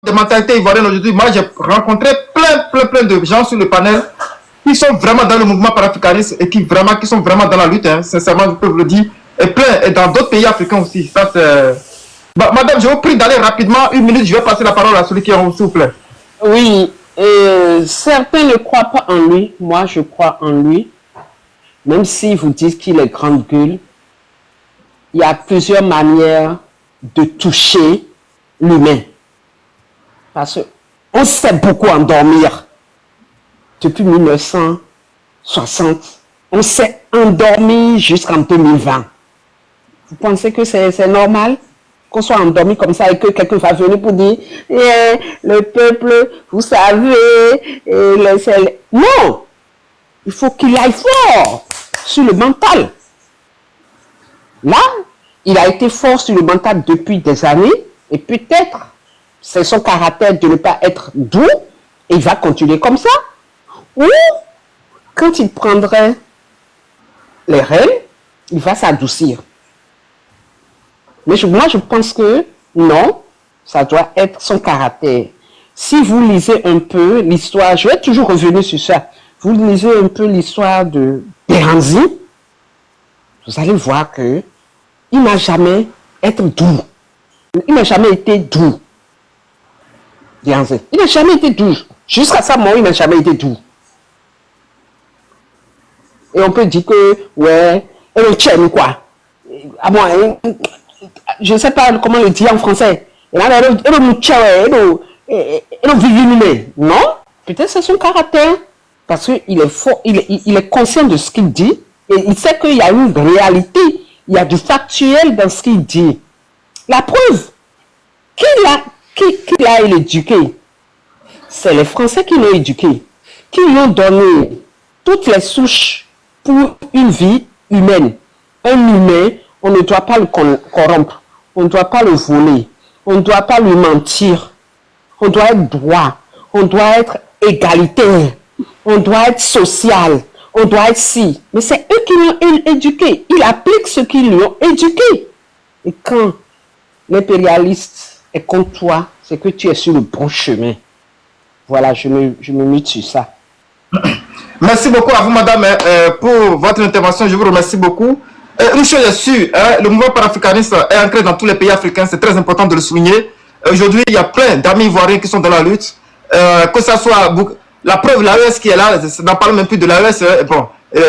de mentalité ivoirienne aujourd'hui, moi j'ai rencontré plein de gens sur le panel qui sont vraiment dans le mouvement panafricaniste et qui sont vraiment dans la lutte, hein, sincèrement, je peux vous le dire, et dans d'autres pays africains aussi. Ça, madame, je vous prie d'aller rapidement, 1 minute, je vais passer la parole à celui qui est en haut, s'il vous plaît. Oui, certains ne croient pas en lui, moi je crois en lui, même s'ils vous disent qu'il est grande gueule. Il y a plusieurs manières de toucher l'humain. Parce qu'on sait beaucoup endormir. Depuis 1960, on s'est endormi jusqu'en 2020. Vous pensez que c'est normal qu'on soit endormi comme ça et que quelqu'un va venir pour dire le peuple, vous savez, non, il faut qu'il aille fort sur le mental. Là, il a été fort sur le mental depuis des années et peut-être c'est son caractère de ne pas être doux et il va continuer comme ça. Ou quand il prendrait les rênes, il va s'adoucir. Mais moi, je pense que non, ça doit être son caractère. Si vous lisez un peu l'histoire, je vais toujours revenir sur ça, vous lisez un peu l'histoire de Béranzi, vous allez voir que il n'a jamais été doux. Il n'a jamais été doux. Béranzi. Il n'a jamais été doux. Jusqu'à sa mort, il n'a jamais été doux. Et on peut dire que, ouais, elle est tchène, quoi. Ah bon, je ne sais pas comment le dire en français. Non, peut-être c'est son caractère. Parce qu'il est fort, il est conscient de ce qu'il dit. Et il sait qu'il y a une réalité. Il y a du factuel dans ce qu'il dit. La preuve qu'il a éduqué, c'est les Français qui l'ont éduqué, qui lui ont donné toutes les souches pour une vie humaine. Un humain, on ne doit pas le corrompre, on ne doit pas le voler, on ne doit pas lui mentir, on doit être droit, on doit être égalitaire, on doit être social, on doit être si. Mais c'est eux qui l'ont éduqué, ils appliquent ce qu'ils lui ont éduqué. Et quand l'impérialiste est contre toi, c'est que tu es sur le bon chemin. Voilà, je me mute sur ça. Merci beaucoup à vous, madame, pour votre intervention. Je vous remercie beaucoup. Une chose est sûre, le mouvement panafricaniste est ancré dans tous les pays africains. C'est très important de le souligner. Aujourd'hui, il y a plein d'amis ivoiriens qui sont dans la lutte. Que ce soit la preuve, l'AES qui est là, n'en parle même plus de l'AES.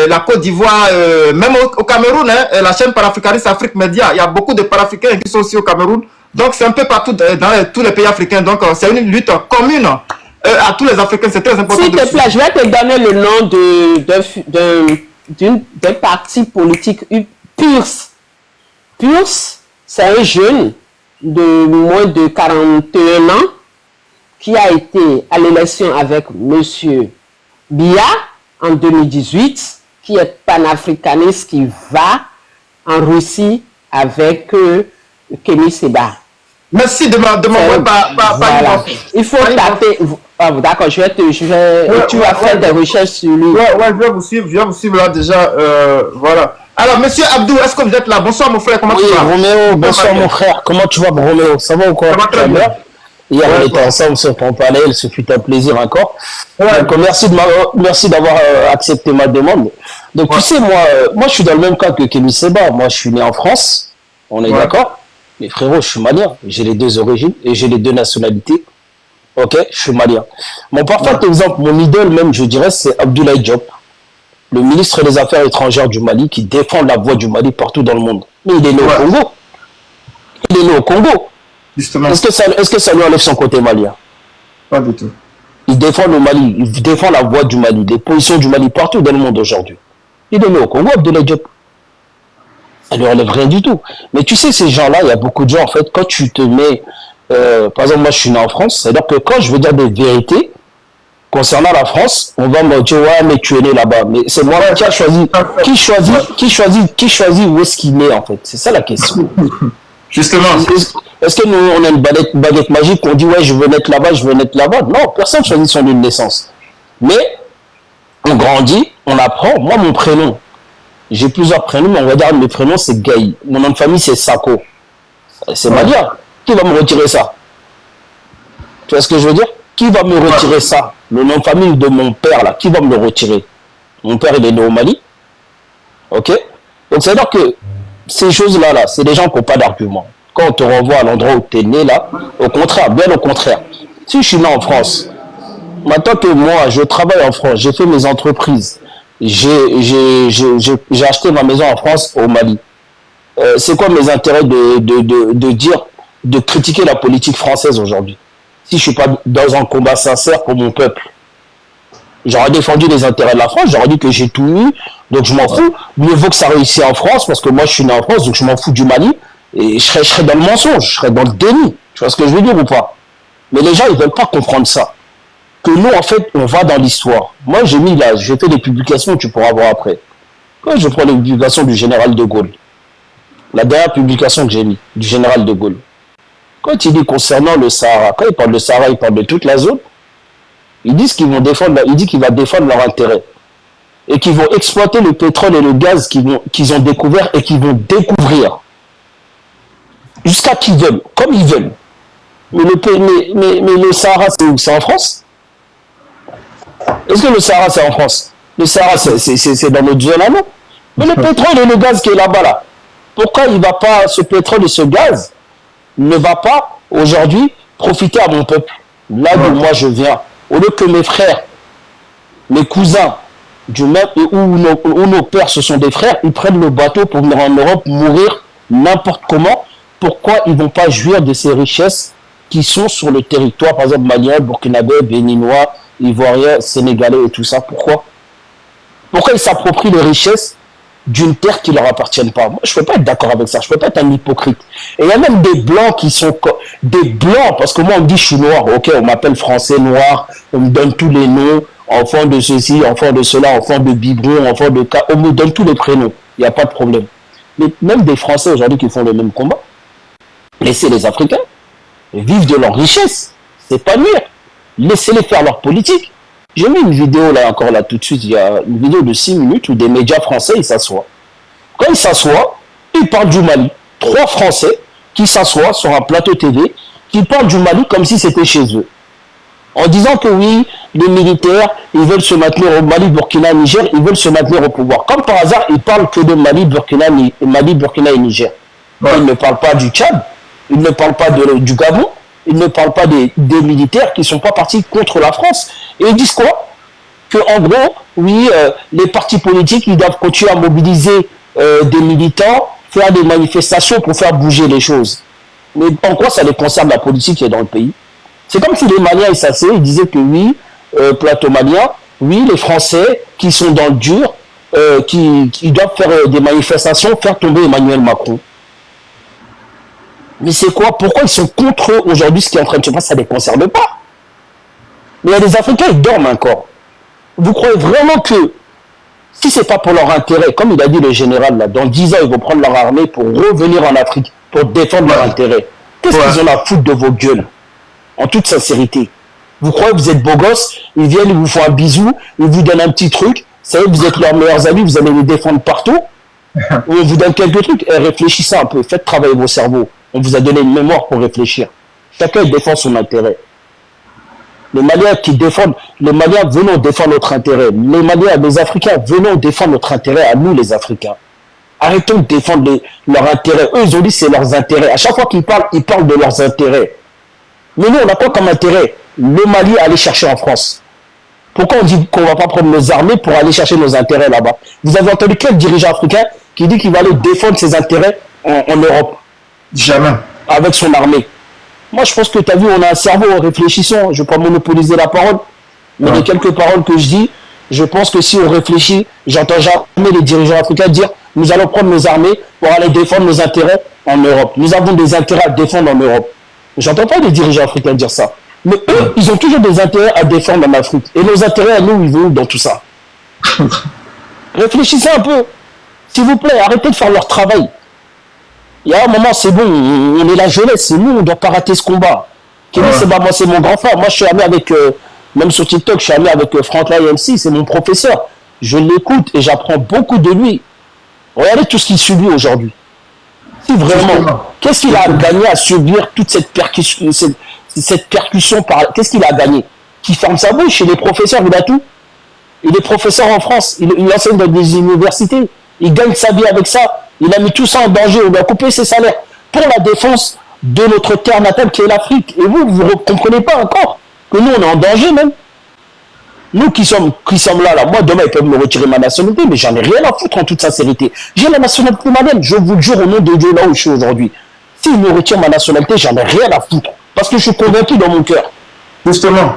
La Côte d'Ivoire, même au Cameroun, la chaîne panafricaniste Afrique Média, il y a beaucoup de panafricains qui sont aussi au Cameroun. Donc, c'est un peu partout dans tous les pays africains. Donc, c'est une lutte commune. À tous les Africains, c'est très important. S'il te plaît, je vais te donner le nom d'un parti politique, PURS. PURS, c'est un jeune de moins de 41 ans qui a été à l'élection avec M. Biya en 2018, qui est panafricaniste, qui va en Russie avec Kémy Séba. Merci de m'envoyer voilà. Il faut taper. Oh, d'accord, tu vas faire des recherches sur lui. Ouais, je vais vous suivre là déjà. Voilà. Alors, monsieur Abdou, est-ce que vous êtes là? Bonsoir, mon frère, comment tu vas? Roméo, bonsoir, mon frère. Comment tu vas, Roméo? Ça va ou quoi? Ça va très bien. Hier, on était ensemble sur ton panel, ce fut un plaisir encore. Donc, merci d'avoir accepté ma demande. Donc, tu sais, moi, je suis dans le même cas que Kémy Séba. Moi, je suis né en France, on est d'accord? Mais frérot, je suis malien. J'ai les deux origines et j'ai les deux nationalités. Ok, je suis malien. Mon parfait exemple, mon idole même, je dirais, c'est Abdoulaye Diop, le ministre des Affaires étrangères du Mali, qui défend la voix du Mali partout dans le monde. Mais il est né au Congo. Il est né au Congo. Justement. Est-ce que ça lui enlève son côté malien? Pas du tout. Il défend le Mali, il défend la voix du Mali, les positions du Mali partout dans le monde aujourd'hui. Il est né au Congo, Abdoulaye Diop. Ça ne lui enlève rien du tout. Mais tu sais, ces gens-là, il y a beaucoup de gens, en fait, quand tu te mets... par exemple, moi, je suis né en France. C'est-à-dire que quand je veux dire des vérités concernant la France, on va me dire, ouais, mais tu es né là-bas. Mais c'est moi qui a choisi. Qui choisit où est-ce qu'il est, en fait? C'est ça la question. Justement. Est-ce que nous, on a une baguette magique, on dit, ouais, je veux naître là-bas, je veux naître là-bas? Non, personne ne choisit son lieu de naissance. Mais, on grandit, on apprend. Moi, mon prénom, j'ai plusieurs prénoms, mais on va dire, mes prénoms, c'est Gaï. Mon nom de famille, c'est Sako. C'est malien. Qui va me retirer ça? Tu vois ce que je veux dire? Qui va me retirer ça? Le nom de famille de mon père, là, qui va me le retirer? Mon père, il est né au Mali. Ok? Donc, c'est-à-dire que ces choses-là, là, c'est des gens qui n'ont pas d'argument. Quand on te renvoie à l'endroit où tu es né, là, au contraire, bien au contraire. Si je suis né en France, maintenant que moi, je travaille en France, j'ai fait mes entreprises, j'ai acheté ma maison en France, au Mali. C'est quoi mes intérêts de dire, de critiquer la politique française aujourd'hui? Si je suis pas dans un combat sincère pour mon peuple, j'aurais défendu les intérêts de la France, j'aurais dit que j'ai tout eu, donc je m'en fous. Mieux vaut que ça réussisse en France, parce que moi je suis né en France, donc je m'en fous du Mali, et je serais dans le mensonge, je serais dans le déni. Tu vois ce que je veux dire ou pas? Mais les gens, ils veulent pas comprendre ça. Que nous, en fait, on va dans l'histoire. Moi, j'ai fait des publications, tu pourras voir après. Quand je prends les publications du général de Gaulle, la dernière publication que j'ai mis, du général de Gaulle, quand il dit concernant le Sahara, quand il parle de Sahara, il parle de toute la zone, ils disent qu'ils vont défendre, il dit qu'il va défendre leur intérêt. Et qu'ils vont exploiter le pétrole et le gaz qu'ils ont découvert et qu'ils vont découvrir. Jusqu'à qu'ils veulent, comme ils veulent. Mais le Sahara, c'est où? C'est en France? Est-ce que le Sahara, c'est en France? Le Sahara, c'est dans notre zone à nous. Mais le pétrole et le gaz qui est là-bas, là, pourquoi il va pas, ce pétrole et ce gaz ne va pas aujourd'hui profiter à mon peuple? Là d'où moi je viens, au lieu que mes frères, mes cousins, du même, où nos pères ce sont des frères, ils prennent le bateau pour venir en Europe mourir n'importe comment. Pourquoi ils ne vont pas jouir de ces richesses qui sont sur le territoire, par exemple malien, burkinabé, béninois, ivoirien, sénégalais et tout ça? Pourquoi ils s'approprient les richesses d'une terre qui ne leur appartienne pas? Moi, je ne peux pas être d'accord avec ça. Je ne peux pas être un hypocrite. Et il y a même des blancs qui sont des blancs, parce que moi, on me dit je suis noir. Ok, on m'appelle français noir, on me donne tous les noms, enfant de ceci, enfant de cela, enfant de biberon, enfant de cas. On me donne tous les prénoms. Il n'y a pas de problème. Mais même des Français aujourd'hui qui font le même combat, laissez les Africains vivre de leur richesse, s'épanouir. Laissez-les faire leur politique. J'ai mis une vidéo là encore là tout de suite, il y a une vidéo de 6 minutes où des médias français ils s'assoient. Quand ils s'assoient, ils parlent du Mali. 3 Français qui s'assoient sur un plateau TV, qui parlent du Mali comme si c'était chez eux. En disant que oui, les militaires, ils veulent se maintenir au Mali, Burkina, Niger, ils veulent se maintenir au pouvoir. Comme par hasard, ils parlent que de Mali, Burkina et Niger. Ouais. Ils ne parlent pas du Tchad, ils ne parlent pas du Gabon, ils ne parlent pas des militaires qui ne sont pas partis contre la France. Et ils disent quoi? Que en gros, oui, les partis politiques, ils doivent continuer à mobiliser des militants, faire des manifestations pour faire bouger les choses. Mais en quoi ça les concerne la politique qui est dans le pays? C'est comme si les Maliens, ils s'asseyaient, ils disaient que oui, plateau malien, oui, les Français qui sont dans le dur, qui doivent faire des manifestations, faire tomber Emmanuel Macron. Mais c'est quoi? Pourquoi ils sont contre eux aujourd'hui? Ce qui est en train de se passer, ça ne les concerne pas. Mais il y a des Africains, ils dorment encore. Vous croyez vraiment que si ce n'est pas pour leur intérêt, comme il a dit le général, là, dans 10 ans, ils vont prendre leur armée pour revenir en Afrique, pour défendre leur intérêt. Qu'est-ce qu'ils ont à foutre de vos gueules? En toute sincérité. Vous croyez que vous êtes beaux gosses, ils viennent, ils vous font un bisou, ils vous donnent un petit truc, ça y est, vous êtes leurs meilleurs amis, vous allez les défendre partout. On vous donne quelques trucs, et réfléchissez un peu, faites travailler vos cerveaux. On vous a donné une mémoire pour réfléchir. Chacun défend son intérêt. Les Maliens qui défendent, les Maliens venons défendre notre intérêt. Les Maliens, les Africains venons défendre notre intérêt à nous les Africains. Arrêtons de défendre leur intérêt. Eux, ils ont dit c'est leurs intérêts. À chaque fois qu'ils parlent de leurs intérêts. Mais nous, on a quoi comme intérêt? Le Mali aller chercher en France. Pourquoi on dit qu'on ne va pas prendre nos armées pour aller chercher nos intérêts là-bas? Vous avez entendu quel dirigeant africain qui dit qu'il va aller défendre ses intérêts en Europe? Jamais. Avec son armée. Moi, je pense que tu as vu, on a un cerveau, réfléchissons. Je ne vais pas monopoliser la parole. Mais les quelques paroles que je dis, je pense que si on réfléchit, j'entends jamais les dirigeants africains dire nous allons prendre nos armées pour aller défendre nos intérêts en Europe. Nous avons des intérêts à défendre en Europe. J'entends pas les dirigeants africains dire ça. Mais eux, ils ont toujours des intérêts à défendre en Afrique. Et nos intérêts à nous, ils vont dans tout ça. Réfléchissez un peu. S'il vous plaît, arrêtez de faire leur travail. Il y a un moment, c'est bon, on est la jeunesse, c'est nous, on ne doit pas rater ce combat. Moi, c'est mon grand frère. Moi, je suis ami avec, même sur TikTok, je suis ami avec Franklin MC, c'est mon professeur. Je l'écoute et j'apprends beaucoup de lui. Regardez tout ce qu'il subit aujourd'hui. Si vraiment, qu'est-ce qu'il a gagné à subir toute cette persécution, cette percussion, qu'est-ce qu'il a gagné? Qui ferme sa bouche, il est professeur, il a tout. Il est professeur en France, il enseigne dans des universités, il gagne sa vie avec ça, il a mis tout ça en danger, on doit couper ses salaires pour la défense de notre terre natale qui est l'Afrique. Et vous ne comprenez pas encore que nous, on est en danger même. Nous qui sommes là, moi demain ils peuvent me retirer ma nationalité, mais j'en ai rien à foutre en toute sincérité. J'ai la nationalité malienne, je vous le jure au nom de Dieu là où je suis aujourd'hui. S'ils me retirent ma nationalité, j'en ai rien à foutre. Parce que je suis convaincu dans mon cœur. Justement.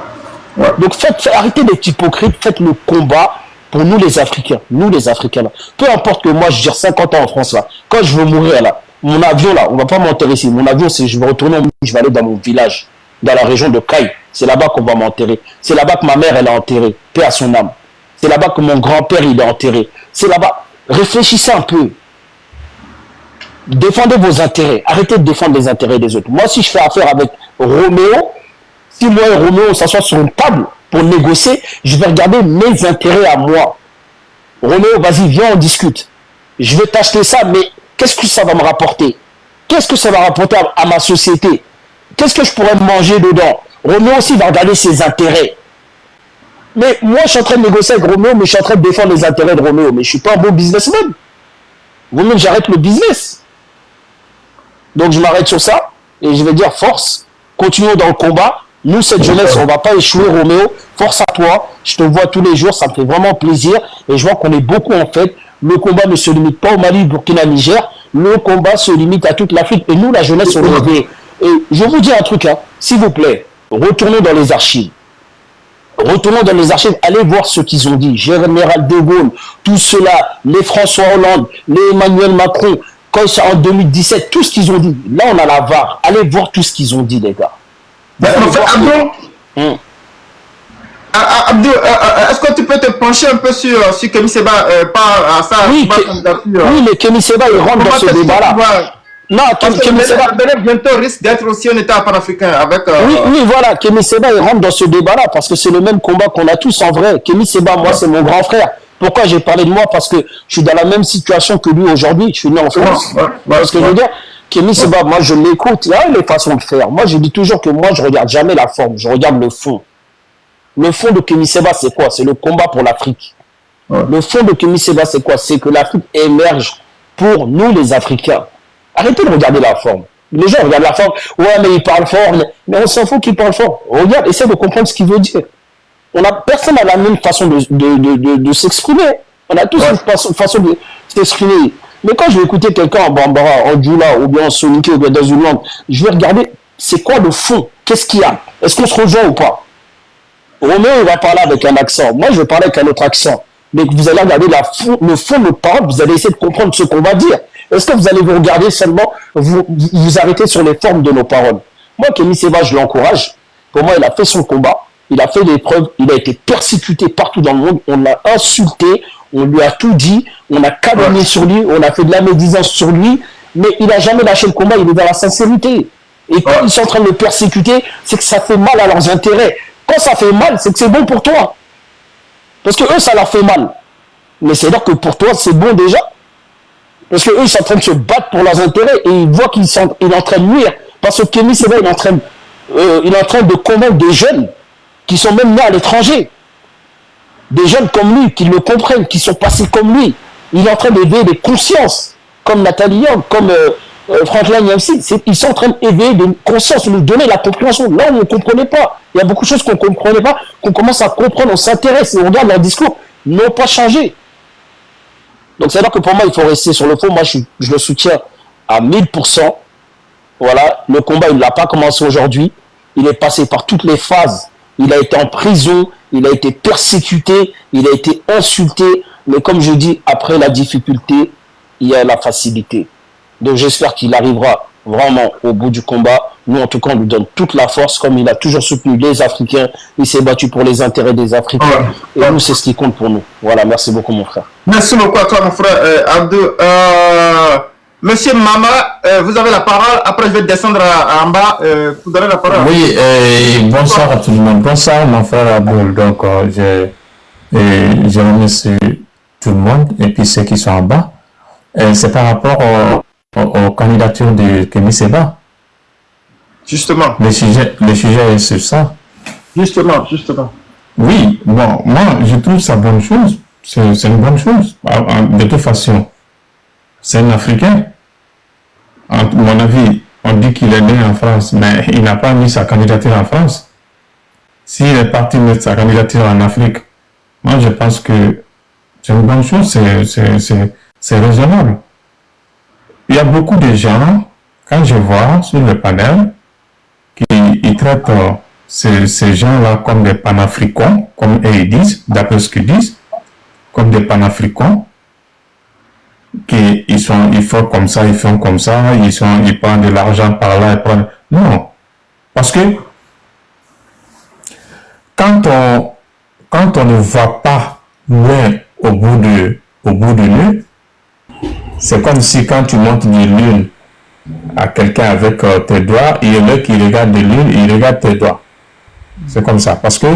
Ouais. Donc arrêtez d'être hypocrite, faites le combat pour nous les Africains. Nous les Africains là. Peu importe que moi je gère 50 ans en France là. Quand je veux mourir là, mon avion là, on va pas m'enterrer ici. Mon avion, je vais retourner, je vais aller dans mon village, dans la région de Caille. C'est là-bas qu'on va m'enterrer. C'est là-bas que ma mère elle est enterrée. Paix à son âme. C'est là-bas que mon grand-père il est enterré. C'est là-bas. Réfléchissez un peu. Défendez vos intérêts. Arrêtez de défendre les intérêts des autres. Moi, si je fais affaire avec Roméo, si moi et Roméo on s'assoit sur une table pour négocier, je vais regarder mes intérêts à moi. Roméo, vas-y, viens, on discute. Je vais t'acheter ça, mais qu'est-ce que ça va me rapporter? Qu'est-ce que ça va rapporter à ma société? Qu'est-ce que je pourrais manger dedans? Roméo aussi va regarder ses intérêts. Mais moi, je suis en train de négocier avec Roméo, mais je suis en train de défendre les intérêts de Roméo. Mais je ne suis pas un bon businessman. Vous-même, j'arrête le business. Donc, je m'arrête sur ça et je vais dire force, continuons dans le combat. Nous, cette jeunesse, on ne va pas échouer, Roméo. Force à toi. Je te vois tous les jours, ça me fait vraiment plaisir. Et je vois qu'on est beaucoup en fait. Le combat ne se limite pas au Mali, Burkina, Niger. Le combat se limite à toute l'Afrique. Et nous, la jeunesse, on est réveillés. Et je vous dis un truc, hein, s'il vous plaît, retournons dans les archives. Retournons dans les archives, allez voir ce qu'ils ont dit. Général de Gaulle, tout cela, les François Hollande, les Emmanuel Macron, quand ils sont en 2017, tout ce qu'ils ont dit. Là, on a la VAR. Allez voir tout ce qu'ils ont dit, les gars. Abdou, est-ce que tu peux te pencher un peu sur Kémy Séba par à ça? Oui, mais Kémy Séba, il rentre dans ce débat-là. Non, Kémy Séba bientôt risque d'être aussi un État panafricain avec. Oui, voilà, Kémy Séba, il rentre dans ce débat-là parce que c'est le même combat qu'on a tous en vrai. Kémy Séba, moi, c'est mon grand frère. Pourquoi j'ai parlé de moi? Parce que je suis dans la même situation que lui aujourd'hui. Je suis né en France. Parce que je veux dire, Kémy Séba, moi, je l'écoute. Il y a les façons de faire. Moi, je dis toujours que moi, je regarde jamais la forme. Je regarde le fond. Le fond de Kémy Séba, c'est quoi? C'est le combat pour l'Afrique. Le fond de Kémy Séba, c'est quoi? C'est que l'Afrique émerge pour nous, les Africains. Arrêtez de regarder la forme. Les gens regardent la forme. Ouais, mais il parle fort. Mais on s'en fout qu'il parle fort. Regarde, essaie de comprendre ce qu'il veut dire. Personne n'a la même façon de s'exprimer. On a tous une façon de s'exprimer. Mais quand je vais écouter quelqu'un en Bambara, en Djoula, ou bien en Soninké, ou bien dans une langue, je vais regarder, c'est quoi le fond? Qu'est-ce qu'il y a? Est-ce qu'on se rejoint ou pas? Roméo, il va parler avec un accent. Moi, je vais parler avec un autre accent. Mais vous allez regarder le fond de parole, vous allez essayer de comprendre ce qu'on va dire. Est-ce que vous allez vous regarder seulement, vous arrêter sur les formes de nos paroles? Moi, Kémy Séba, je l'encourage. Pour moi, il a fait son combat. Il a fait des preuves, il a été persécuté partout dans le monde, on l'a insulté, on lui a tout dit, on a calomnié sur lui, on a fait de la médisance sur lui, mais il n'a jamais lâché le combat, il est dans la sincérité. Et quand ils sont en train de le persécuter, c'est que ça fait mal à leurs intérêts. Quand ça fait mal, c'est que c'est bon pour toi. Parce que eux, ça leur fait mal. Mais c'est-à-dire que pour toi, c'est bon déjà. Parce que eux, ils sont en train de se battre pour leurs intérêts et ils voient qu'il est en train de nuire. Parce que Kémy Séba, il est en train de convaincre des jeunes qui sont même nés à l'étranger. Des jeunes comme lui, qui le comprennent, qui sont passés comme lui. Il est en train d'éveiller des consciences, comme Nathalie Young, comme Franklin Nyamsi. Ils sont en train d'éveiller des consciences, de nous donner la compréhension. Là où on ne comprenait pas. Il y a beaucoup de choses qu'on ne comprenait pas, qu'on commence à comprendre, on s'intéresse et on regarde leur discours. Ils n'ont pas changé. Donc c'est-à-dire que pour moi, il faut rester sur le fond. Moi, je le soutiens à 1000%. Voilà, le combat, il ne l'a pas commencé aujourd'hui. Il est passé par toutes les phases. Il a été en prison, il a été persécuté, il a été insulté. Mais comme je dis, après la difficulté, il y a la facilité. Donc j'espère qu'il arrivera vraiment au bout du combat. Nous, en tout cas, on lui donne toute la force, comme il a toujours soutenu les Africains. Il s'est battu pour les intérêts des Africains. Et nous, c'est ce qui compte pour nous. Voilà, merci beaucoup, mon frère. Merci beaucoup à toi, mon frère Abdou. Monsieur Mama, vous avez la parole. Après, je vais descendre en bas pour donner la parole. Oui, bonsoir à tout le monde. Bonsoir, mon frère Aboul. Donc, je remercie tout le monde et puis ceux qui sont en bas. C'est par rapport aux candidatures de Kémy Séba. Justement. Le sujet est sur ça. Justement. Oui, bon, moi, je trouve ça bonne chose. C'est une bonne chose. De toute façon, c'est un Africain. À mon avis, on dit qu'il est né en France, mais il n'a pas mis sa candidature en France. S'il est parti mettre sa candidature en Afrique, moi, je pense que c'est une bonne chose, c'est raisonnable. Il y a beaucoup de gens, quand je vois sur le panel, qui ils traitent ces gens-là comme des panafricains, comme ils disent, d'après ce qu'ils disent, comme des panafricains, ils font comme ça, ils prennent de l'argent par là, non. Parce que quand on ne voit pas loin au bout de l'œil, c'est comme si quand tu montes de l'une à quelqu'un avec tes doigts, il y en a qui regarde de l'une, il regarde tes doigts. C'est comme ça. Parce que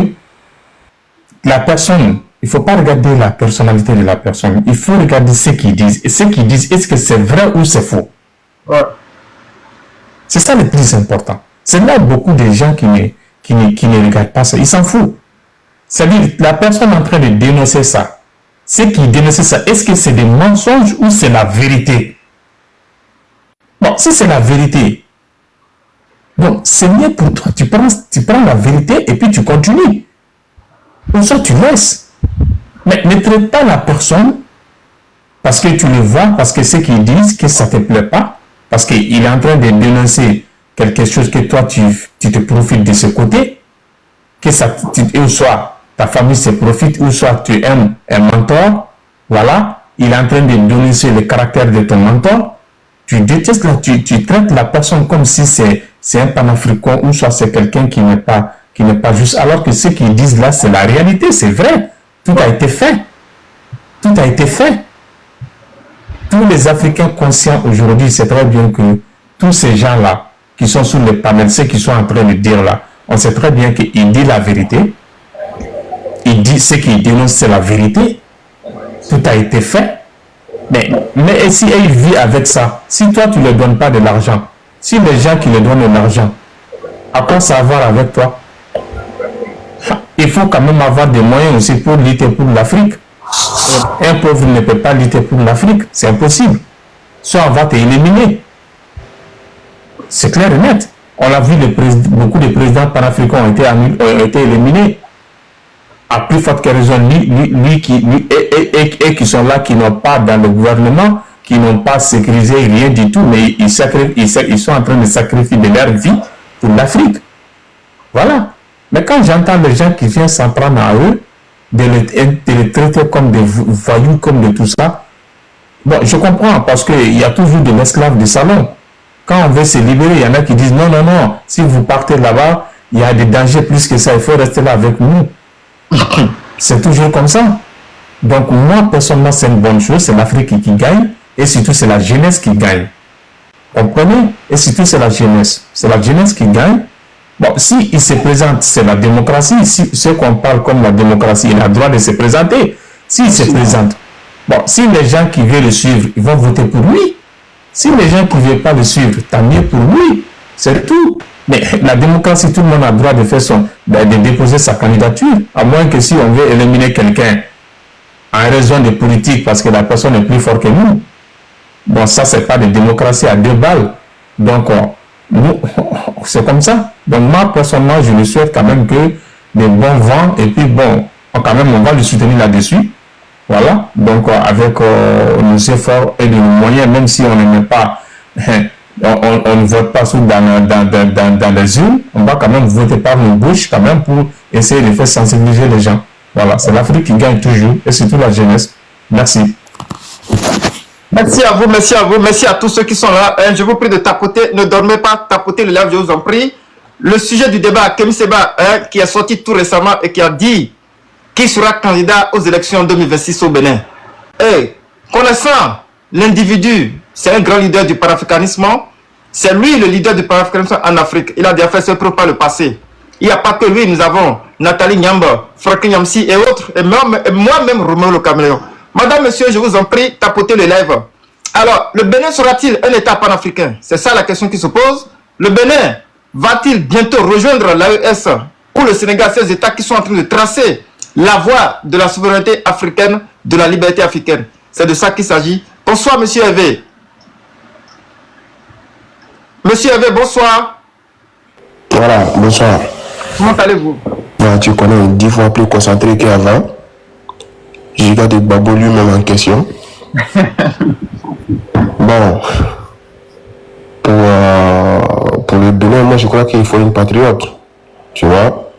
la personne, il ne faut pas regarder la personnalité de la personne. Il faut regarder ce qu'ils disent. Et ce qu'ils disent, est-ce que c'est vrai ou c'est faux? Ouais. C'est ça le plus important. C'est là beaucoup de gens qui ne regardent pas ça. Ils s'en foutent. C'est-à-dire, la personne en train de dénoncer ça, ce qui dénonce ça, est-ce que c'est des mensonges ou c'est la vérité? Bon, si c'est la vérité, bon, c'est mieux pour toi. Tu prends la vérité et puis tu continues. Comme ça, tu laisses. Mais ne traite pas la personne parce que tu le vois, parce que ce qu'ils disent, que ça ne te plaît pas, parce qu'il est en train de dénoncer quelque chose que toi, tu te profites de ce côté, que ça, ou soit ta famille se profite, ou soit tu aimes un mentor, voilà, il est en train de dénoncer le caractère de ton mentor, tu détestes, tu traites la personne comme si c'est un panafricain, ou soit c'est quelqu'un qui n'est pas juste, alors que ce qu'ils disent là, c'est la réalité, c'est vrai, tout a été fait, tout a été fait. Tous les Africains conscients aujourd'hui, c'est très bien que tous ces gens-là qui sont sur le panel, ceux qui sont en train de dire là, on sait très bien qu'ils disent la vérité. Ils disent ce qu'ils dénoncent, c'est la vérité. Tout a été fait. Mais si ils vivent avec ça, si toi tu ne leur donnes pas de l'argent, si les gens qui leur donnent de l'argent, à quoi ça va avec toi? Il faut quand même avoir des moyens aussi pour lutter pour l'Afrique. Un pauvre ne peut pas lutter pour l'Afrique, c'est impossible. Soit on va t'éliminer. C'est clair et net. On a vu beaucoup de présidents panafricains ont été éliminés. À plus forte raison, lui qui sont là, qui n'ont pas dans le gouvernement, qui n'ont pas sécurisé rien du tout, mais ils sont en train de sacrifier de leur vie pour l'Afrique. Voilà. Mais quand j'entends les gens qui viennent s'en prendre à eux, de les traiter comme des voyous, comme de tout ça, bon, je comprends, parce qu'il y a toujours de l'esclave de salon. Quand on veut se libérer, il y en a qui disent non, si vous partez là-bas, il y a des dangers plus que ça, il faut rester là avec nous. C'est toujours comme ça. Donc moi, personnellement, c'est une bonne chose, c'est l'Afrique qui gagne, et surtout c'est la jeunesse qui gagne. Comprenez? Et surtout c'est la jeunesse qui gagne. Bon, si il se présente, c'est la démocratie. Si ce qu'on parle comme la démocratie, il a le droit de se présenter. S'il se présente, bon, si les gens qui veulent le suivre, ils vont voter pour lui. Si les gens qui ne veulent pas le suivre, tant mieux pour lui. C'est tout. Mais la démocratie, tout le monde a le droit de faire de déposer sa candidature. À moins que si on veut éliminer quelqu'un en raison de politique, parce que la personne est plus forte que nous. Bon, ça, c'est pas de démocratie à 2 balles. Donc, c'est comme ça. Donc moi, personnellement, je lui souhaite quand même que des bons vents, et puis bon, quand même, on va le soutenir là-dessus. Voilà. Donc avec nos efforts et nos moyens, même si on n'aime pas, on ne vote pas dans les urnes, on va quand même voter par nos bouches quand même pour essayer de faire sensibiliser les gens. Voilà, c'est l'Afrique qui gagne toujours, et surtout la jeunesse. Merci. Merci à vous, merci à tous ceux qui sont là. Je vous prie de tapoter, ne dormez pas, tapotez le live, je vous en prie. Le sujet du débat, Kémy Séba, qui est sorti tout récemment et qui a dit qui sera candidat aux élections 2026 au Bénin. Et connaissant l'individu, c'est un grand leader du panafricanisme, c'est lui le leader du panafricanisme en Afrique. Il a déjà fait ses preuves par le passé. Il n'y a pas que lui, nous avons Nathalie Nyamba, Franck Nyamsi et autres, et moi-même Roméo Le Caméléon. Madame, monsieur, je vous en prie, tapotez le live. Alors, le Bénin sera-t-il un État panafricain? C'est ça la question qui se pose. Le Bénin va-t-il bientôt rejoindre l'AES ou le Sénégal, ces États qui sont en train de tracer la voie de la souveraineté africaine, de la liberté africaine? C'est de ça qu'il s'agit. Bonsoir, monsieur Hervé. Monsieur Hervé, bonsoir. Voilà, bonsoir. Comment allez-vous? Tu connais 10 fois plus concentré qu'avant. J'ai gardé Babo lui-même en question. Bon, pour le Bénin, moi je crois qu'il faut une patriote. Tu vois?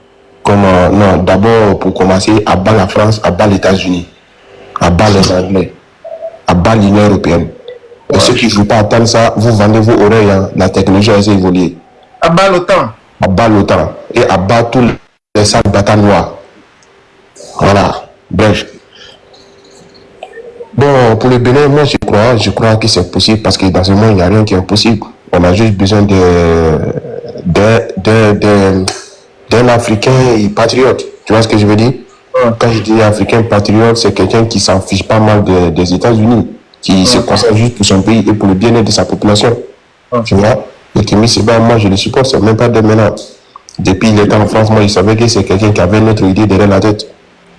Comme, non, d'abord pour commencer, à bas la France, à bas les États-Unis, à bas les Anglais, à bas l'Union européenne. Et ceux qui ne veulent pas attendre ça, vous vendez vos oreilles, hein. La technologie a évolué. À bas l'OTAN. À bas l'OTAN. Et à bas tous les sales bâtards noirs. Voilà. Bref. Bon, pour le Bénin, moi je crois que c'est possible parce que dans ce monde, il n'y a rien qui est impossible. On a juste besoin d'un Africain patriote. Tu vois ce que je veux dire? Quand je dis Africain patriote, c'est quelqu'un qui s'en fiche pas mal des États-Unis, qui se concentre juste pour son pays et pour le bien-être de sa population. Tu vois? Et Kémy Séba, moi je le supporte, c'est même pas de maintenant. Depuis il était en France, moi je savais que c'est quelqu'un qui avait une autre idée derrière la tête.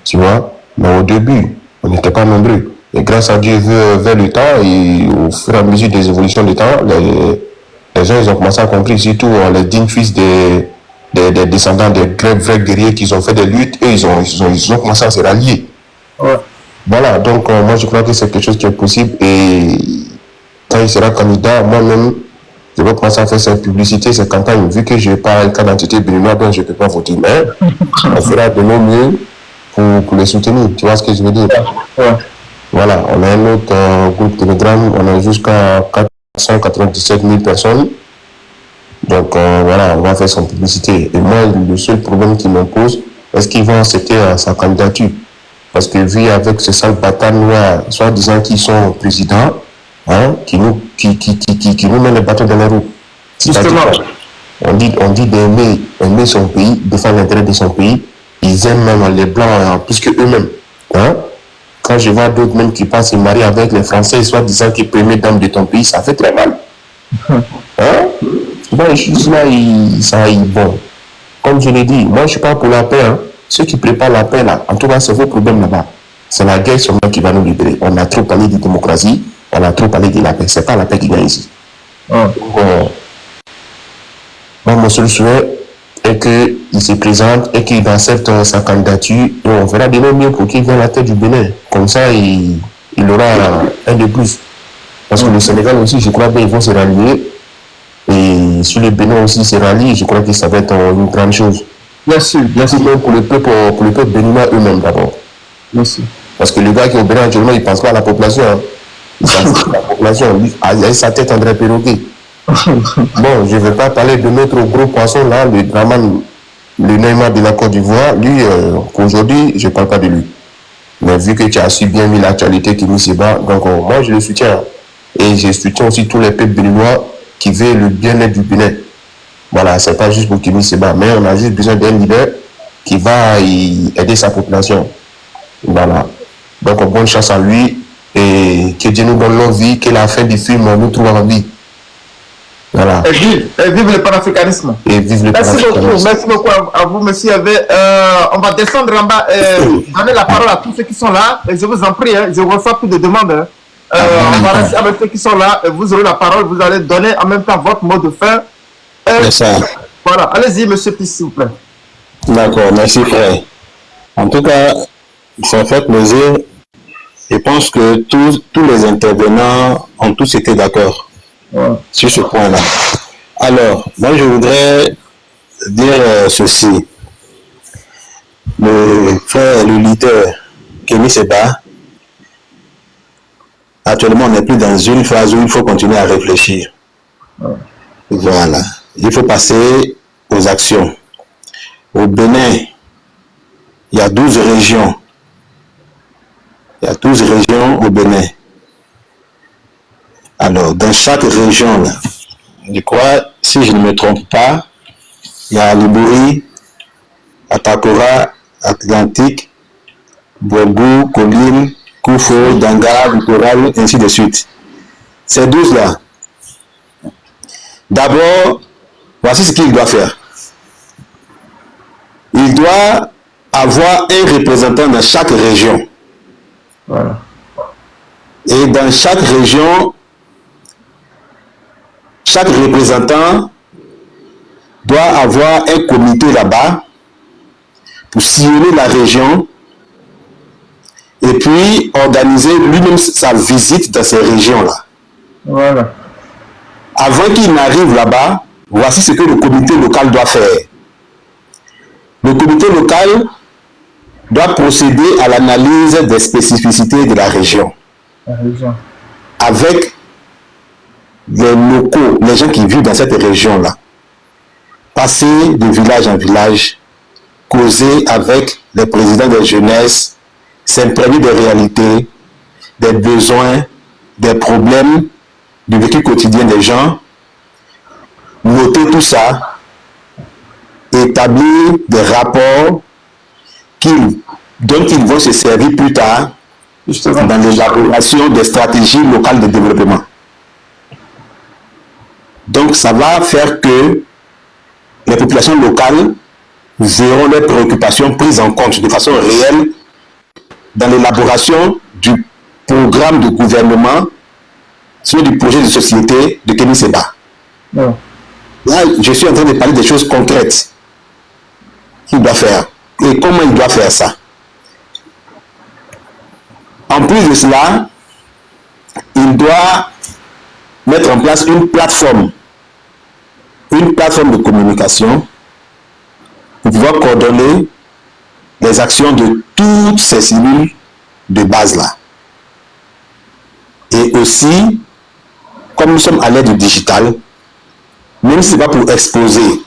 Tu vois? Mais au début, on n'était pas nombreux. Et grâce à Dieu, vers le temps et au fur et à mesure des évolutions du temps, les gens ils ont commencé à comprendre, surtout les dignes fils des descendants des vrais guerriers qui ont fait des luttes, et ils ont commencé à se rallier. Ouais. Voilà, donc moi je crois que c'est quelque chose qui est possible, et quand il sera candidat, moi-même, je vais commencer à faire cette publicité, cette campagne, vu que je n'ai pas un cas d'identité béninois, donc je ne peux pas voter, mais on fera de nos mieux pour les soutenir, tu vois ce que je veux dire? Ouais. Voilà, on a un autre groupe Telegram, on a jusqu'à 497 000 personnes. Donc voilà, on va faire son publicité. Et moi, le seul problème qui me pose, est-ce qu'ils vont accepter sa candidature? Parce que vu avec ces sales bâtards noirs, soit disant qu'ils sont présidents, hein, qui nous mettent les bâtons dans les roues. Justement. On dit d'aimer son pays, défendre l'intérêt de son pays. Ils aiment même les blancs plus que eux-mêmes. Hein? Quand je vois d'autres même qui passent et marient avec les Français, soit disant qu'ils première dame de ton pays, ça fait très mal. Hein? Bon, bon. Comme je l'ai dit, moi je ne suis pas pour la paix. Hein. Ceux qui préparent la paix là, en tout cas c'est vos problèmes là-bas. C'est la guerre seulement qui va nous libérer. On a trop parlé de démocratie, on a trop parlé de la paix. C'est pas la paix qui vient ici. Moi, mon seul souhait est qu'il se présente et qu'il accepte sa candidature, et on verra de nos mieux pour qu'il vienne à la tête du Bénin. Comme ça, il aura un de plus. Parce que le Sénégal aussi, je crois bien, ils vont se rallier. Et si le Bénin aussi se rallie, je crois que ça va être une grande chose. Bien sûr. Même pour le peuple béninois eux-mêmes d'abord. Merci. Parce que le gars qui est au Bénin actuellement, il ne pense pas à la population. Hein. Il pense à la population. Lui, il a sa tête André Perroquet. Bon, je ne vais pas parler de notre gros poisson là, le Draman, le Neymar de la Côte d'Ivoire. Lui, aujourd'hui, je ne parle pas de lui. Mais vu que tu as su bien mis l'actualité qui nous sébat, donc moi je le soutiens. Et je soutiens aussi tous les peuples béninois qui veulent le bien-être du Bénin. Voilà, c'est pas juste pour Kémy Séba, mais on a juste besoin d'un leader qui va aider sa population. Voilà. Donc bonne chance à lui, et que Dieu nous donne longue vie, que la fin du film nous trouve en vie. Voilà. Et vive le panafricanisme. Et vive le panafricanisme. Merci beaucoup à vous, monsieur Hervé. On va descendre en bas, donner la parole à tous ceux qui sont là. Et je vous en prie, je reçois plus de demandes. On va rester avec ceux qui sont là. Vous aurez la parole, vous allez donner en même temps votre mot de fin. Voilà, allez-y, monsieur Piss, s'il vous plaît. D'accord, merci frère. En tout cas, ça fait plaisir. Je pense que tous les intervenants ont tous été d'accord sur ce point-là. Alors, moi je voudrais dire ceci. Le leader Kémy Séba, actuellement on n'est plus dans une phase où il faut continuer à réfléchir. Voilà. Il faut passer aux actions. Au Bénin, il y a 12 régions. Il y a 12 régions au Bénin. Alors, dans chaque région, là, je crois, si je ne me trompe pas, il y a Libouri, Atakora, Atlantique, Bourgou, Colline, Koufo, Danga, Littoral, ainsi de suite. Ces 12-là, d'abord, Voici ce qu'il doit faire. Il doit avoir un représentant dans chaque région. Voilà. Et dans chaque région, chaque représentant doit avoir un comité là-bas pour sillonner la région et puis organiser lui-même sa visite dans ces régions-là. Voilà. Avant qu'il n'arrive là-bas, voici ce que le comité local doit faire. Le comité local doit procéder à l'analyse des spécificités de la région. Avec les locaux, les gens qui vivent dans cette région-là. Passer de village en village, causer avec les présidents des jeunesses, s'imprégner des réalités, des besoins, des problèmes, du vécu quotidien des gens, noter tout ça, établir des rapports dont ils vont se servir plus tard dans l'élaboration des stratégies locales de développement. Donc ça va faire que les populations locales verront leurs préoccupations prises en compte de façon réelle dans l'élaboration du programme de gouvernement sur du projet de société de Kémy Séba. Ouais. Là, je suis en train de parler des choses concrètes qu'il doit faire et comment il doit faire ça. En plus de cela, il doit mettre en place une plateforme de communication pour pouvoir coordonner les actions de toutes ces cellules de base là. Et aussi, comme nous sommes à l'ère du digital, même si ce n'est pas pour exposer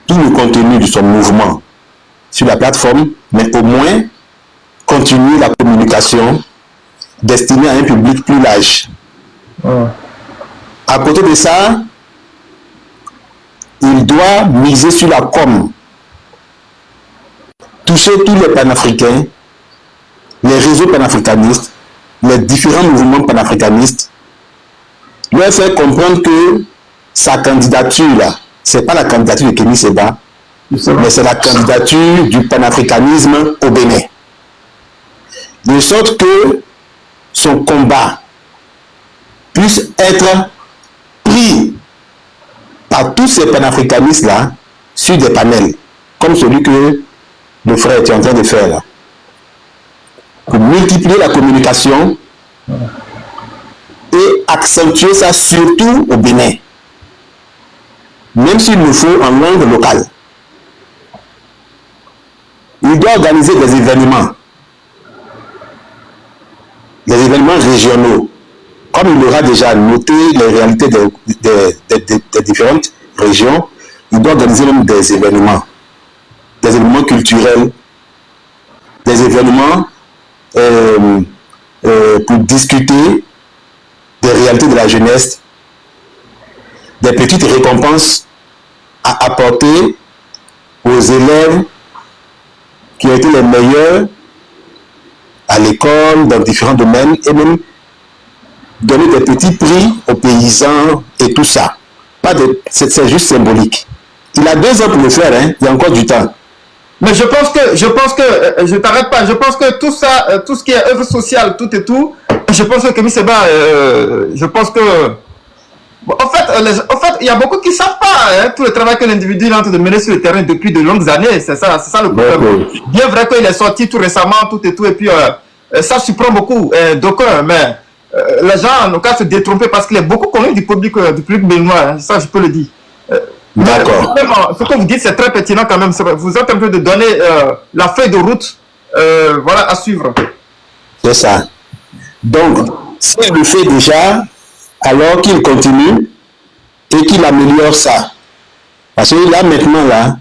tout le contenu de son mouvement sur la plateforme, mais au moins continuer la communication destinée à un public plus large. À côté de ça, il doit miser sur la com, toucher tous les panafricains, les réseaux panafricanistes, les différents mouvements panafricanistes, leur faire comprendre que sa candidature là, c'est pas la candidature de Kémy Séba, mais c'est la candidature du panafricanisme au Bénin. De sorte que son combat puisse être pris par tous ces panafricanistes là sur des panels, comme celui que le frère est en train de faire là, pour multiplier la communication et accentuer ça surtout au Bénin, même s'il le faut en langue locale. Il doit organiser des événements régionaux, comme il aura déjà noté les réalités des différentes régions. Il doit organiser même des événements culturels, des événements pour discuter des réalités de la jeunesse, des petites récompenses à apporter aux élèves qui ont été les meilleurs à l'école, dans différents domaines, et même donner des petits prix aux paysans et tout ça. C'est juste symbolique. Il a 2 ans pour le faire, hein, il y a encore du temps. Mais je pense que, je t'arrête pas, je pense que tout ça, tout ce qui est œuvre sociale, tout et tout, je pense que Kémy Séba, je pense que, en fait, il y a beaucoup qui ne savent pas hein, tout le travail que l'individu est en train de mener sur le terrain depuis de longues années, c'est ça le problème. Bien vrai qu'il est sorti tout récemment, tout et tout, et puis ça surprend beaucoup d'aucuns, mais les gens n'ont qu'à se détromper parce qu'il est beaucoup connu du public béninois, hein, ça je peux le dire. D'accord. Ce que vous dites, c'est très pertinent quand même. Vous êtes en train de donner la feuille de route voilà, à suivre. C'est ça. Donc, s'il le fait déjà, alors qu'il continue et qu'il améliore ça. Parce que là, maintenant, là,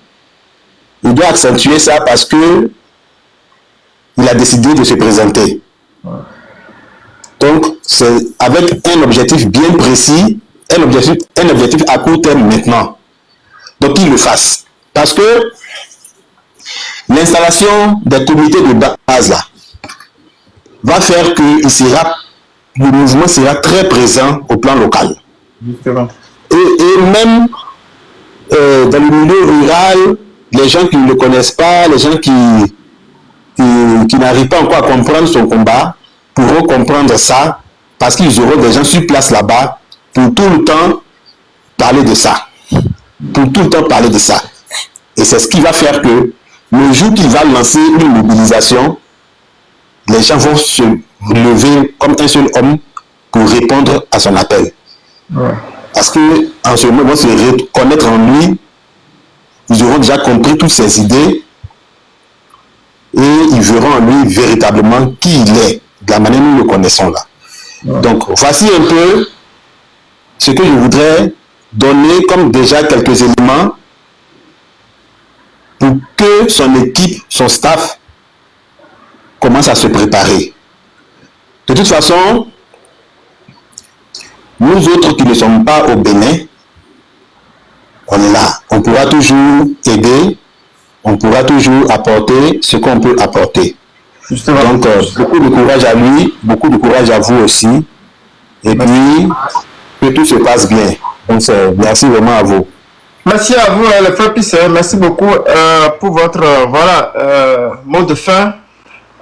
il doit accentuer ça parce que il a décidé de se présenter. Donc, c'est avec un objectif bien précis, un objectif à court terme maintenant. Donc, qu'il le fasse. Parce que l'installation des comités de base là va faire que le mouvement sera très présent au plan local. Justement. Et même dans le milieu rural, les gens qui ne le connaissent pas, les gens qui n'arrivent pas encore à comprendre son combat, pourront comprendre ça parce qu'ils auront des gens sur place là-bas pour tout le temps parler de ça. Pour tout le temps parler de ça. Et c'est ce qui va faire que le jour qu'il va lancer une mobilisation, les gens vont se lever comme un seul homme pour répondre à son appel. Ouais. Parce que en ce moment, ils vont se reconnaître en lui, ils auront déjà compris toutes ses idées et ils verront en lui véritablement qui il est, de la manière dont nous le connaissons là. Ouais. Donc, voici un peu ce que je voudrais donner comme déjà quelques éléments pour que son équipe, son staff commence à se préparer. De toute façon, nous autres qui ne sommes pas au Bénin, on est là. On pourra toujours aider, on pourra toujours apporter ce qu'on peut apporter. Justement. Donc, beaucoup de courage à lui, beaucoup de courage à vous aussi. Et puis, que tout se passe bien. Donc, merci vraiment à vous. Merci à vous, le frère Pissé. Merci beaucoup pour votre mot de fin.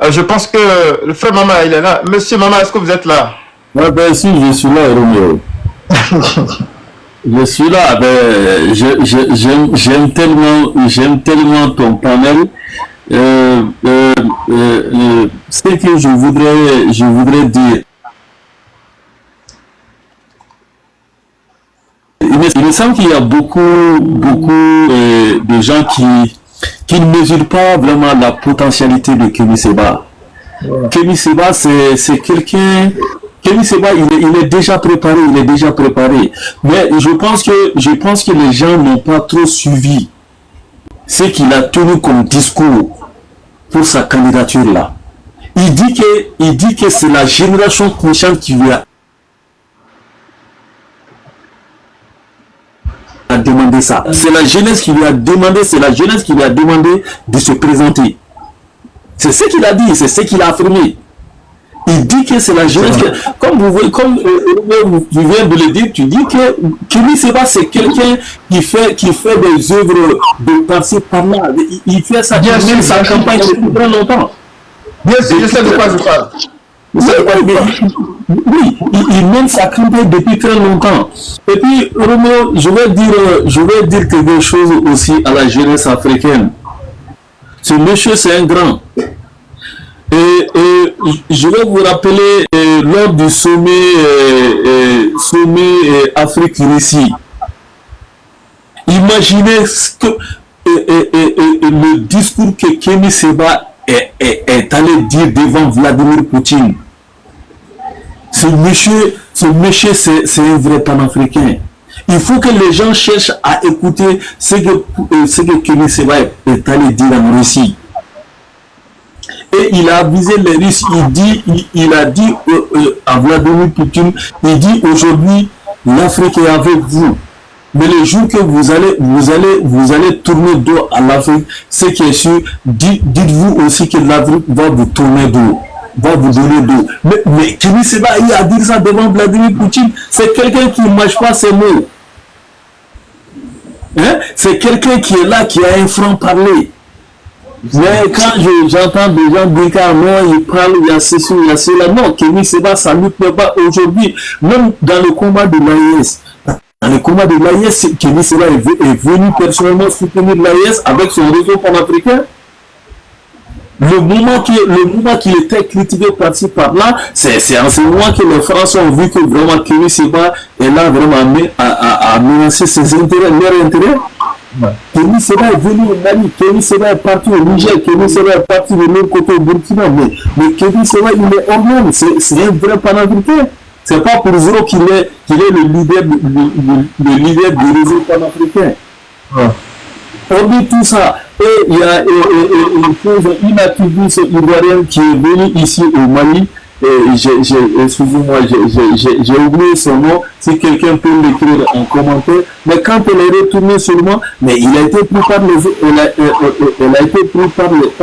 Je pense que le frère Mama, il est là. Monsieur Mama, est-ce que vous êtes là? Oui, ben si, je suis là, Romeo. Je suis là. Ben, j'aime tellement ton panel. Ce que je voudrais dire. Il me semble qu'il y a beaucoup de gens qui ne mesurent pas vraiment la potentialité de Kémy Séba. Ouais. Kémy Séba, c'est quelqu'un. Kémy Séba, il est déjà préparé, Mais je pense que les gens n'ont pas trop suivi ce qu'il a tenu comme discours pour sa candidature là. Il dit que c'est la génération consciente qui lui a demandé ça. C'est la jeunesse qui lui a demandé, de se présenter. C'est ce qu'il a dit, c'est ce qu'il a affirmé. Il dit que c'est la jeunesse comme vous voyez, comme tu viens de le dire, tu dis que Kémy Séba, c'est quelqu'un qui fait des œuvres de par-ci par-là. Il fait ça, il mène sa campagne depuis très longtemps. Bien sûr, je sais de quoi je parle. Oui, il mène sa campagne depuis très longtemps. Et puis, Romeo, je vais dire quelque chose aussi à la jeunesse africaine. Ce monsieur, c'est un grand. Et je vais vous rappeler lors du sommet Afrique-Russie. Imaginez le discours que Kémy Séba est allé dire devant Vladimir Poutine. Ce monsieur, c'est un vrai panafricain. Il faut que les gens cherchent à écouter ce que Kémy Séba est allé dire en Russie. Et il a avisé les Russes, il a dit à Vladimir Poutine, il dit aujourd'hui, l'Afrique est avec vous. Mais le jour que vous allez tourner dos à l'Afrique, ce qui est sûr, dites-vous aussi que l'Afrique va vous tourner dos, va vous donner dos. Mais Kémy Séba, il a dit ça devant Vladimir Poutine, c'est quelqu'un qui ne mâche pas ses mots. Hein? C'est quelqu'un qui est là, qui a un franc-parler. Mais quand j'entends des gens dire que non, ils parlent, il y a ceci, il y a cela. Non, Kémy Séba, ça ne plaît pas aujourd'hui. Même dans le combat de l'AES. Dans le combat de l'AES, Kémy Séba est venu personnellement soutenir l'AES avec son réseau panafricain. Le moment qu'il était critiqué par-ci par-là, c'est en ce moment que les Français ont vu que vraiment Kémy Séba est là vraiment à menacer ses intérêts, leurs intérêts. Ouais. Kémy Séba est venu au Mali, Kémy Séba est parti au Niger, Kémy Séba est parti de l'autre côté au Burkina, mais Kémy Séba, il est hors même, c'est un vrai panafricain. C'est pas pour zéro qu'il est le leader du réseau panafricain. Ouais. Hormis tout ça, et il y a une activiste ivoirienne qui est venue ici au Mali. Excusez-moi, j'ai oublié son nom. Si quelqu'un peut l'écrire en commentaire. Mais quand elle est retournée seulement, mais il a été pris par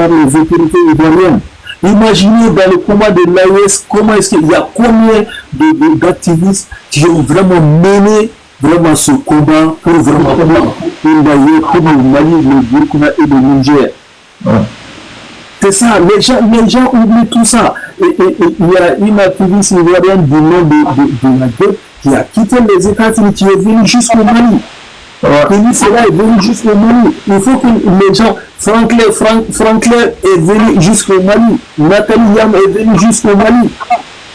les autorités ivoiriennes. Imaginez dans le combat de l'AES, comment est-ce qu'il y a combien d'activistes qui ont vraiment mené vraiment ce combat pour vraiment pour le Mali, le Burkina et le Niger. C'est ça, les gens oublient tout ça. Et il y a une activiste ivoirienne du nom de la guerre qui a quitté les États-Unis, qui est venu jusqu'au Mali. Kémy Séba est venu jusqu'au Mali. Il faut que les gens, Franklin est venu jusqu'au Mali. Nathalie Yam est venu jusqu'au Mali.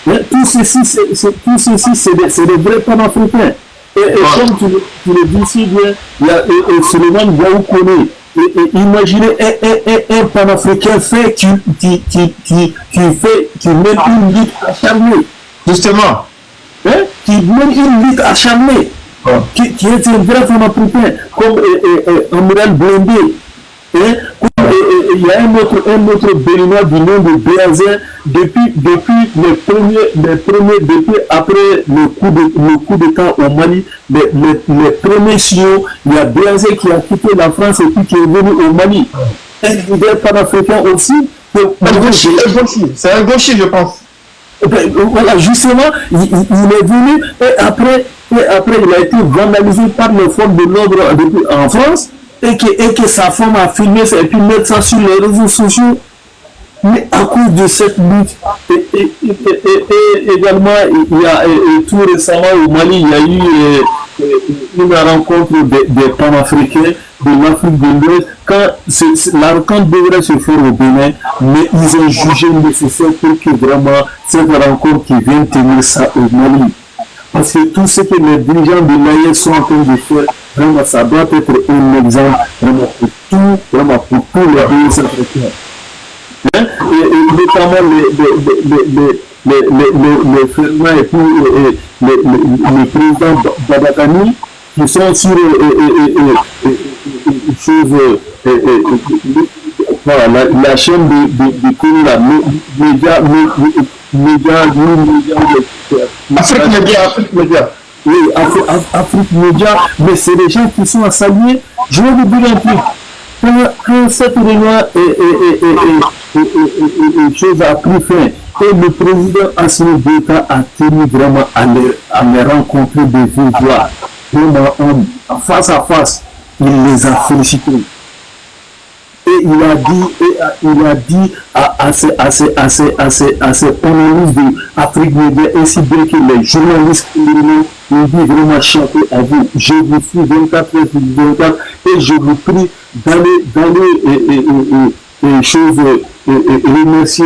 Tout ceci, c'est des vrais panafricains. Et comme tu le dis si bien, il y a Suleiman Gaou Kone. Et imaginez un panafricain fait qui mène une lutte acharnée. Justement. Qui mène une lutte acharnée. Qui est un vrai panafricain, comme Amiral Blondé. Il y a un autre Béninois du nom de Béazin, depuis après le coup d'État au Mali, les premiers signaux, il y a Béazin qui a quitté la France et puis qui est venu au Mali. Un leader panafricain aussi. C'est un gaucher, je pense. Voilà, justement, il est venu et après il a été vandalisé par les forces de l'ordre en France et que sa femme a filmé ça et puis mettre ça sur les réseaux sociaux. Mais à cause de cette lutte, et également, il y a tout récemment au Mali, il y a eu une rencontre des panafricains de l'Afrique de l'Ouest. La rencontre devrait se faire au Bénin, mais ils ont jugé nécessaire pour que vraiment cette rencontre qui vient tenir ça au Mali. Parce que tout ce que les dirigeants de l'AIS sont en train de faire, vraiment, ça doit être un exemple vraiment pour tous les pays africains. Et notamment les ferments et puis le président Badakani qui sont sur la chaîne de Congo, Afrique Média. Oui, Afrique Média, mais c'est des gens qui sont à saluer. Je vais vous dire un truc. Quand cette réunion chose a pris fin et le président Assimi Goïta a tenu vraiment à les rencontrer de vive voix, vraiment face à face, il les a félicités. Et il a dit à ces panélistes d'Afrique Média, ainsi bien que les journalistes criminels, il dit vraiment chanter à vous. Je vous suis 24 heures sur 24 et je vous prie d'aller remercier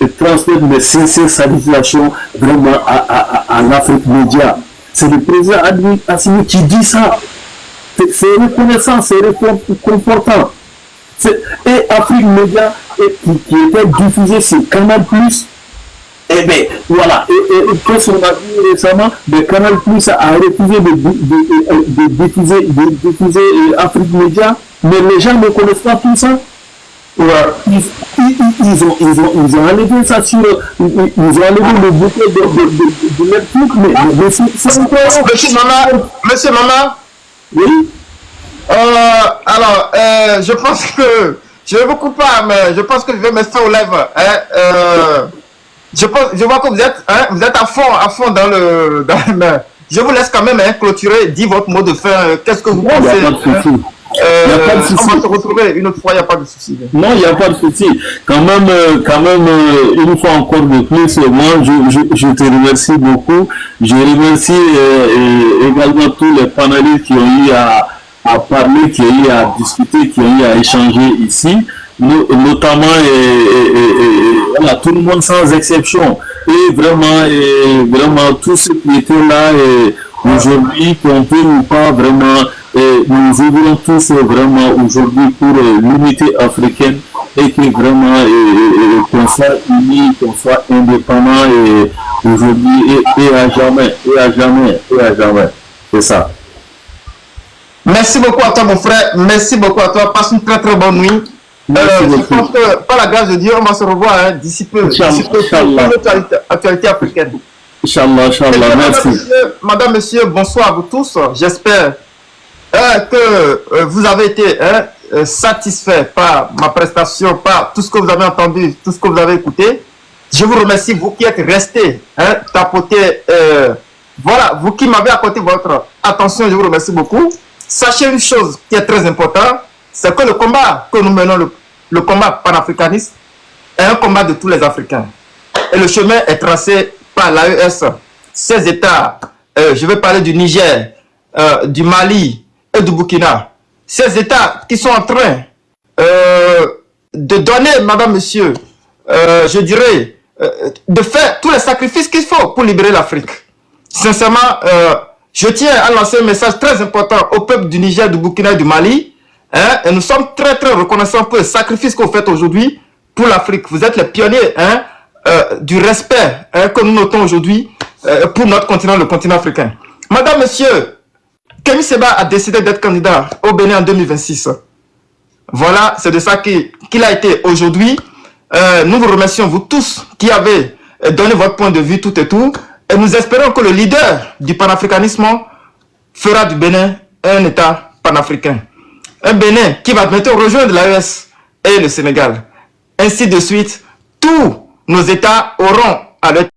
et transmettre mes sincères salutations vraiment à l'Afrique Média. C'est le président Assimi qui dit ça. C'est reconnaissant, c'est réconfortant. Et Afrique Média qui était diffusé sur Canal+, et bien voilà, et qu'est-ce qu'on a vu récemment, le Canal+ a refusé de diffuser Afrique Média, mais les gens ne connaissent pas tout ça. Ouais. Ils ont enlevé ça sur ils ont enlevé le bouquet de Netflix, mais c'est incroyable. Monsieur Mama. Oui. Alors, je pense que je vais beaucoup pas, mais je pense que je vais me faire aux lèvres. Je vois que vous êtes à fond dans le. Je vous laisse quand même clôturer, dire votre mot de fin. Qu'est-ce que vous pensez? On va se retrouver une autre fois, il n'y a pas de souci. Non, il n'y a pas de souci. Quand même, une fois encore de plus, moi, je te remercie beaucoup. Je remercie également tous les panélistes qui ont eu à parler, qui ont eu à discuter, qui ont eu à échanger ici, notamment voilà, tout le monde sans exception. Et vraiment tous ceux qui étaient là aujourd'hui, qu'on peut ou pas vraiment. Nous ouvrons tous vraiment aujourd'hui pour l'unité africaine et que vraiment qu'on soit unis, qu'on soit indépendants aujourd'hui et à jamais. C'est ça. Merci beaucoup à toi mon frère, merci beaucoup à toi, passe une très très bonne nuit. Je pense que par la grâce de Dieu, on va se revoir d'ici peu sur notre actualité africaine. Inch'Allah, merci. Madame, monsieur, bonsoir à vous tous. J'espère que vous avez été satisfait par ma prestation, par tout ce que vous avez entendu, tout ce que vous avez écouté. Je vous remercie, vous qui êtes restés tapoter Voilà, vous qui m'avez accordé votre attention, je vous remercie beaucoup. Sachez une chose qui est très importante, c'est que le combat que nous menons, le combat panafricaniste, est un combat de tous les Africains. Et le chemin est tracé par l'AES. Ces États, je vais parler du Niger, du Mali et du Burkina. Ces États qui sont en train de donner, madame, monsieur, je dirais, de faire tous les sacrifices qu'il faut pour libérer l'Afrique. Sincèrement, je tiens à lancer un message très important au peuple du Niger, du Burkina et du Mali. Hein, et nous sommes très très reconnaissants pour le sacrifice que vous faites aujourd'hui pour l'Afrique. Vous êtes les pionniers du respect que nous notons aujourd'hui pour notre continent, le continent africain. Madame, monsieur, Kémy Séba a décidé d'être candidat au Bénin en 2026. Voilà, c'est de ça qu'il a été aujourd'hui. Nous vous remercions, vous tous qui avez donné votre point de vue, tout et tout. Et nous espérons que le leader du panafricanisme fera du Bénin un État panafricain. Un Bénin qui va bientôt rejoindre l'AES et le Sénégal. Ainsi de suite, tous nos États auront à leur